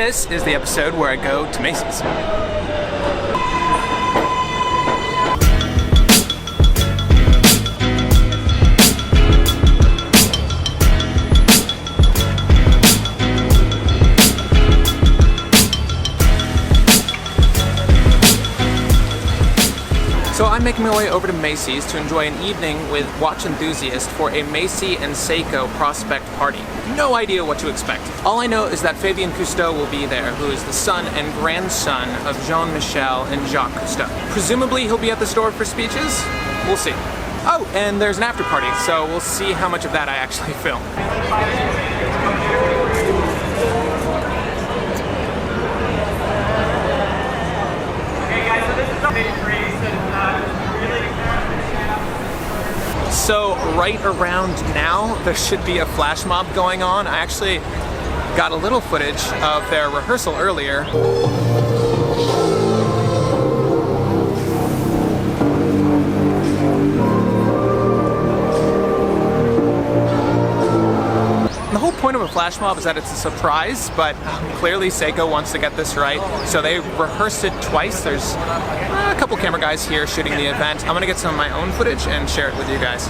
This is the episode where I go to Macy's. So I'm making my way over to Macy's to enjoy an evening with watch enthusiasts for a Macy and Seiko Prospex party. No idea what to expect. All I know is that Fabien Cousteau will be there, who is the son and grandson of Jean-Michel and Jacques Cousteau. Presumably he'll be at the store for speeches? We'll see. Oh, and there's an after party, so we'll see how much of that I actually film. So right around now, there should be a flash mob going on. I actually got a little footage of their rehearsal earlier. The whole point of a flash mob is that it's a surprise, but clearly Seiko wants to get this right, so they rehearsed it twice. There's a couple camera guys here shooting the event. I'm gonna get some of my own footage and share it with you guys.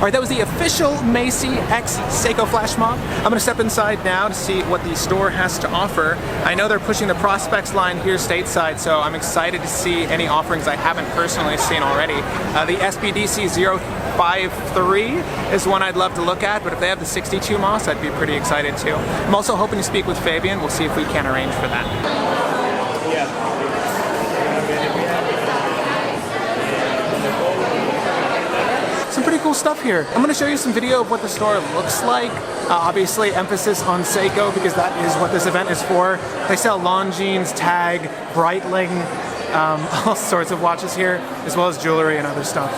All right, that was the official Macy x Seiko flash mob. I'm gonna step inside now to see what the store has to offer. I know they're pushing the Prospex line here stateside, so I'm excited to see any offerings I haven't personally seen already. The SBDC 053 is one I'd love to look at, but if they have the 62 Moss, I'd be pretty excited too. I'm also hoping to speak with Fabian. We'll see if we can arrange for that. Some pretty cool stuff here. I'm going to show you some video of what the store looks like. Obviously, emphasis on Seiko because that is what this event is for. They sell Longines, Tag, Breitling, all sorts of watches here, as well as jewelry and other stuff.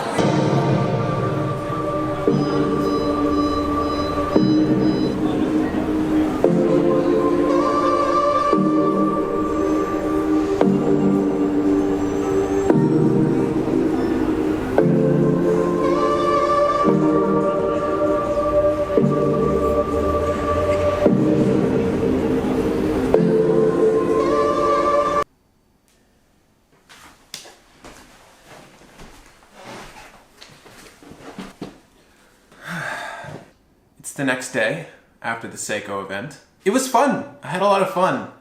It's the next day after the Seiko event. It was fun. I had a lot of fun.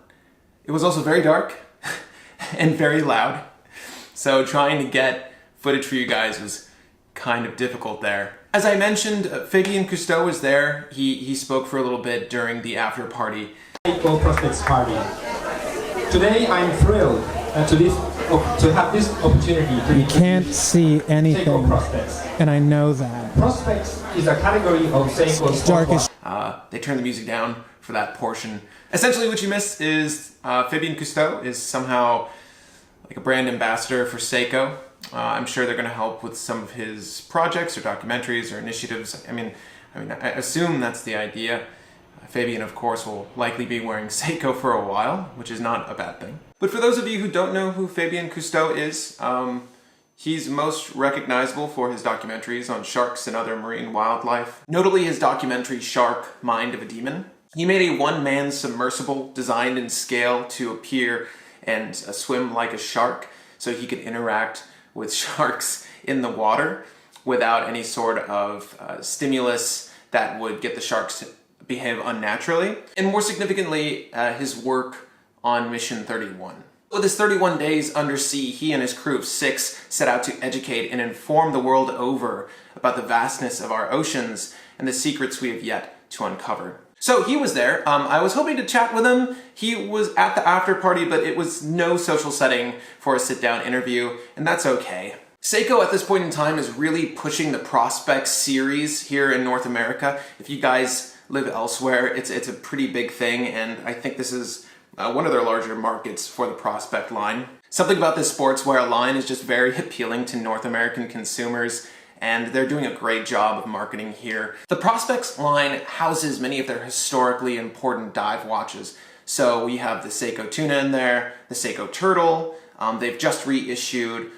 It was also very dark and very loud. So trying to get footage for you guys was kind of difficult there. As I mentioned, Fabian Cousteau was there. He spoke for a little bit during the after party. Seiko Prospex party. Today I'm thrilled to have this opportunity to You can't see anything, Seiko Prospex. and I know that. Prospex is a category of Seiko Darkest. They turned the music down for that portion. Essentially what you missed is Fabian Cousteau is somehow like a brand ambassador for Seiko. I'm sure they're going to help with some of his projects or documentaries or initiatives. I mean, I assume that's the idea. Fabian, of course, will likely be wearing Seiko for a while, which is not a bad thing. But for those of you who don't know who Fabian Cousteau is, he's most recognizable for his documentaries on sharks and other marine wildlife. Notably his documentary Shark, Mind of a Demon. He made a one-man submersible designed in scale to appear and swim like a shark, so he could interact with sharks in the water without any sort of stimulus that would get the sharks to behave unnaturally. And more significantly, his work on Mission 31. With his 31 days undersea, he and his crew of 6 set out to educate and inform the world over about the vastness of our oceans and the secrets we have yet to uncover. So he was there. I was hoping to chat with him. He was at the after party, but it was no social setting for a sit-down interview, and that's okay. Seiko at this point in time is really pushing the Prospex series here in North America. If you guys live elsewhere, it's a pretty big thing, and I think this is one of their larger markets for the Prospex line. Something about this sportswear line is just very appealing to North American consumers, and they're doing a great job of marketing here. The Prospex line houses many of their historically important dive watches. So we have the Seiko Tuna in there, the Seiko Turtle. They've just reissued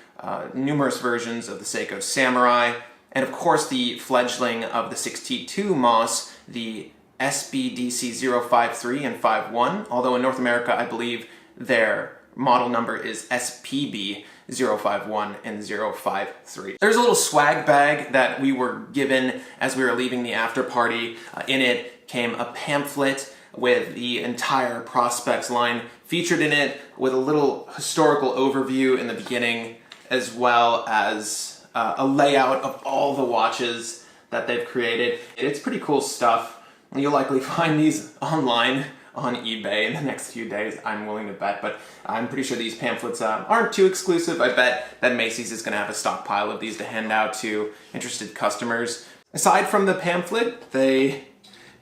numerous versions of the Seiko Samurai, and of course the fledgling of the 62 Moss, the SBDC 053 and 51, although in North America I believe their model number is SPB 051 and 053. There's a little swag bag that we were given as we were leaving the after party. In it came a pamphlet with the entire Prospex line featured in it, with a little historical overview in the beginning, as well as a layout of all the watches that they've created. It's pretty cool stuff. You'll likely find these online on eBay in the next few days, I'm willing to bet, but I'm pretty sure these pamphlets aren't too exclusive. I bet that Macy's is going to have a stockpile of these to hand out to interested customers. Aside from the pamphlet, they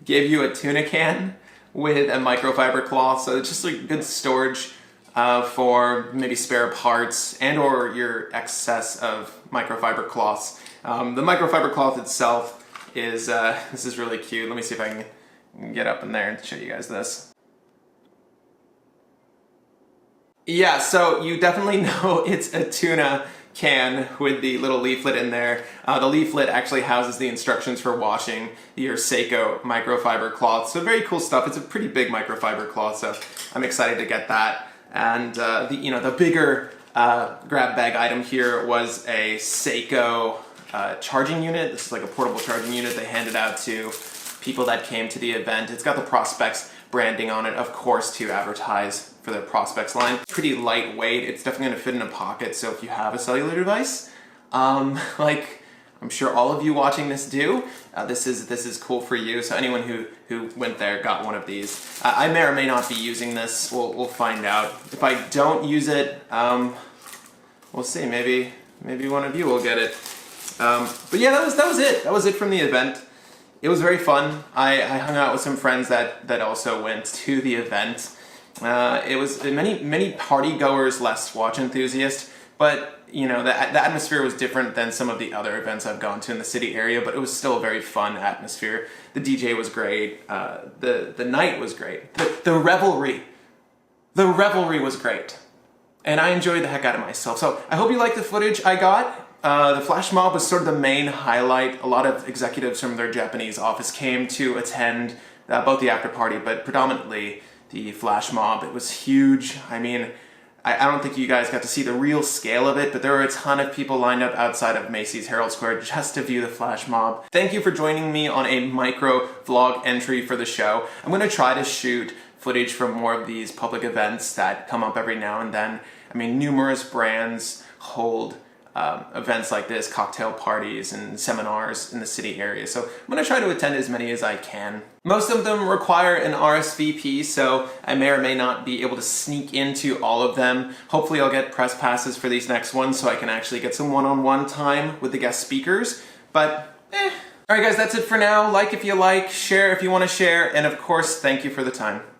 gave you a tuna can with a microfiber cloth, so it's just like good storage for maybe spare parts and or your excess of microfiber cloths. The microfiber cloth itself is, this is really cute. Let me see if I can get up in there and show you guys this. Yeah, so you definitely know it's a tuna can with the little leaflet in there. The leaflet actually houses the instructions for washing your Seiko microfiber cloth. So very cool stuff. It's a pretty big microfiber cloth, so I'm excited to get that. And the bigger grab bag item here was a Seiko charging unit. This is like a portable charging unit they handed out to people that came to the event. It's got the Prospex branding on it, of course, to advertise for their Prospex line. Pretty lightweight. It's definitely going to fit in a pocket, so if you have a cellular device, like I'm sure all of you watching this do, this is cool for you. So anyone who went there got one of these. I may or may not be using this. We'll find out. If I don't use it, we'll see. Maybe one of you will get it. But yeah, that was it. That was it from the event. It was very fun. I hung out with some friends that also went to the event. It was many party goers, less watch enthusiasts, but you know, the atmosphere was different than some of the other events I've gone to in the city area, but it was still a very fun atmosphere. The DJ was great. The night was great. The Revelry was great. And I enjoyed the heck out of myself. So I hope you liked the footage I got. The flash mob was sort of the main highlight. A lot of executives from their Japanese office came to attend both the after party, but predominantly the flash mob. It was huge. I mean, I don't think you guys got to see the real scale of it, but there were a ton of people lined up outside of Macy's Herald Square just to view the flash mob. Thank you for joining me on a micro vlog entry for the show. I'm going to try to shoot footage from more of these public events that come up every now and then. I mean, numerous brands hold events like this, cocktail parties and seminars in the city area. So I'm going to try to attend as many as I can. Most of them require an RSVP, so I may or may not be able to sneak into all of them. Hopefully I'll get press passes for these next ones so I can actually get some one-on-one time with the guest speakers. But, Alright guys, that's it for now. Like if you like, share if you want to share, and of course, thank you for the time.